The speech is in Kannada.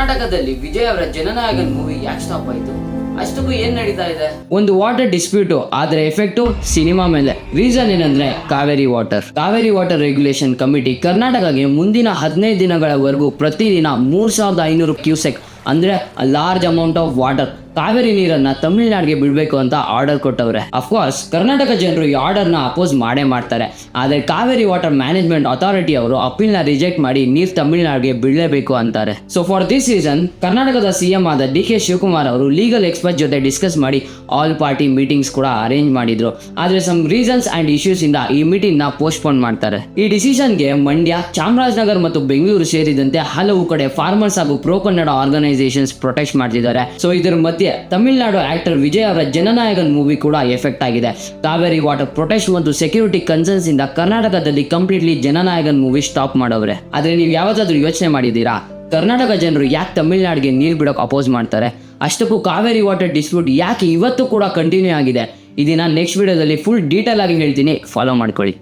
ಕರ್ನಾಟಕದಲ್ಲಿ ವಿಜಯ್ ಅವರ ಜನನಾಯಕನ್ ಮೂವಿ ಯಾಕೆ ಸ್ಟಾಪ್ ಆಯಿತು? ಅಷ್ಟಕ್ಕೂ ಏನ್ ನಡೀತಾ ಇದೆ? ಒಂದು ವಾಟರ್ ಡಿಸ್ಪ್ಯೂಟು, ಆದ್ರೆ ಎಫೆಕ್ಟು ಸಿನಿಮಾ ಮೇಲೆ. ರೀಸನ್ ಏನಂದ್ರೆ ಕಾವೇರಿ ವಾಟರ್ ರೆಗ್ಯುಲೇಷನ್ ಕಮಿಟಿ ಕರ್ನಾಟಕಕ್ಕೆ ಮುಂದಿನ 15 ದಿನಗಳವರೆಗೂ ಪ್ರತಿದಿನ 3500 ಕ್ಯೂಸೆಕ್ ಅಂದ್ರೆ large amount of water Kaveri ನೀರನ್ನ ತಮಿಳುನಾಡಿಗೆ ಬಿಡಬೇಕು ಅಂತ ಆರ್ಡರ್ ಕೊಟ್ಟವ್ರೆ. ಅಫ್ಕೋರ್ಸ್ ಕರ್ನಾಟಕ ಜನರು ಈ ಆರ್ಡರ್ನ ಅಪೋಸ್ ಮಾಡೇ ಮಾಡ್ತಾರೆ. ಆದರೆ ಕಾವೇರಿ ವಾಟರ್ ಮ್ಯಾನೇಜ್ಮೆಂಟ್ ಅಥಾರಿಟಿ ಅವರು ಅಪೀಲ್ನ ರಿಜೆಕ್ಟ್ ಮಾಡಿ ನೀರು ತಮಿಳುನಾಡಿಗೆ ಬಿಡಲೇಬೇಕು ಅಂತಾರೆ. ಸೊ ಫಾರ್ ದಿಸ್ ರೀಸನ್ ಕರ್ನಾಟಕದ ಸಿಎಂ ಆದ ಡಿ ಕೆ ಶಿವಕುಮಾರ್ ಅವರು ಲೀಗಲ್ ಎಕ್ಸ್ಪರ್ಟ್ ಜೊತೆ ಡಿಸ್ಕಸ್ ಮಾಡಿ ಆಲ್ ಪಾರ್ಟಿ ಮೀಟಿಂಗ್ಸ್ ಕೂಡ ಅರೇಂಜ್ ಮಾಡಿದ್ರು. ಆದರೆ ಸಮ್ ರೀಸನ್ಸ್ ಅಂಡ್ ಇಶ್ಯೂಸ್ ಇಂದ ಈ ಮೀಟಿಂಗ್ ನ ಪೋಸ್ಟ್ಪೋನ್ ಮಾಡ್ತಾರೆ. ಈ ಡಿಸಿಷನ್ಗೆ ಮಂಡ್ಯ, ಚಾಮರಾಜನಗರ ಮತ್ತು ಬೆಂಗಳೂರು ಸೇರಿದಂತೆ ಹಲವು ಕಡೆ ಫಾರ್ಮರ್ಸ್ ಹಾಗೂ ಪ್ರೋ ಕನ್ನಡ ಆರ್ಗನೈಸೇಷನ್ಸ್ ಪ್ರೊಟೆಸ್ಟ್ ಮಾಡ್ತಿದ್ದಾರೆ. ಸೊ ಇದರ ಮಧ್ಯೆ ತಮಿಳುನಾಡು ಆಕ್ಟರ್ ವಿಜಯ್ ಅವರ ಜನನಾಯಕನ್ ಮೂವಿ ಕೂಡ ಎಫೆಕ್ಟ್ ಆಗಿದೆ. ಕಾವೇರಿ ವಾಟರ್ ಪ್ರೊಟೆಸ್ಟ್ ಮತ್ತು ಸೆಕ್ಯೂರಿಟಿ ಕನ್ಸರ್ನ್ಸ್ ಇಂದ ಕರ್ನಾಟಕದಲ್ಲಿ ಕಂಪ್ಲೀಟ್ಲಿ ಜನನಾಯಕನ್ ಮೂವಿ ಸ್ಟಾಪ್ ಮಾಡವ್ರೆ. ಆದ್ರೆ ನೀವು ಯಾವತ್ತಾದ್ರೂ ಯೋಚನೆ ಮಾಡಿದ್ದೀರಾ ಕರ್ನಾಟಕ ಜನರು ಯಾಕೆ ತಮಿಳುನಾಡಿಗೆ ನೀರು ಬಿಡೋಕೆ ಅಪೋಸ್ ಮಾಡ್ತಾರೆ? ಅಷ್ಟಕ್ಕೂ ಕಾವೇರಿ ವಾಟರ್ ಡಿಸ್ಪ್ಯೂಟ್ ಯಾಕೆ ಇವತ್ತು ಕೂಡ ಕಂಟಿನ್ಯೂ ಆಗಿದೆ? ಇದನ್ನ ನೆಕ್ಸ್ಟ್ ವಿಡಿಯೋದಲ್ಲಿ ಫುಲ್ ಡೀಟೇಲ್ ಆಗಿ ಹೇಳ್ತೀನಿ, ಫಾಲೋ ಮಾಡ್ಕೊಳ್ಳಿ.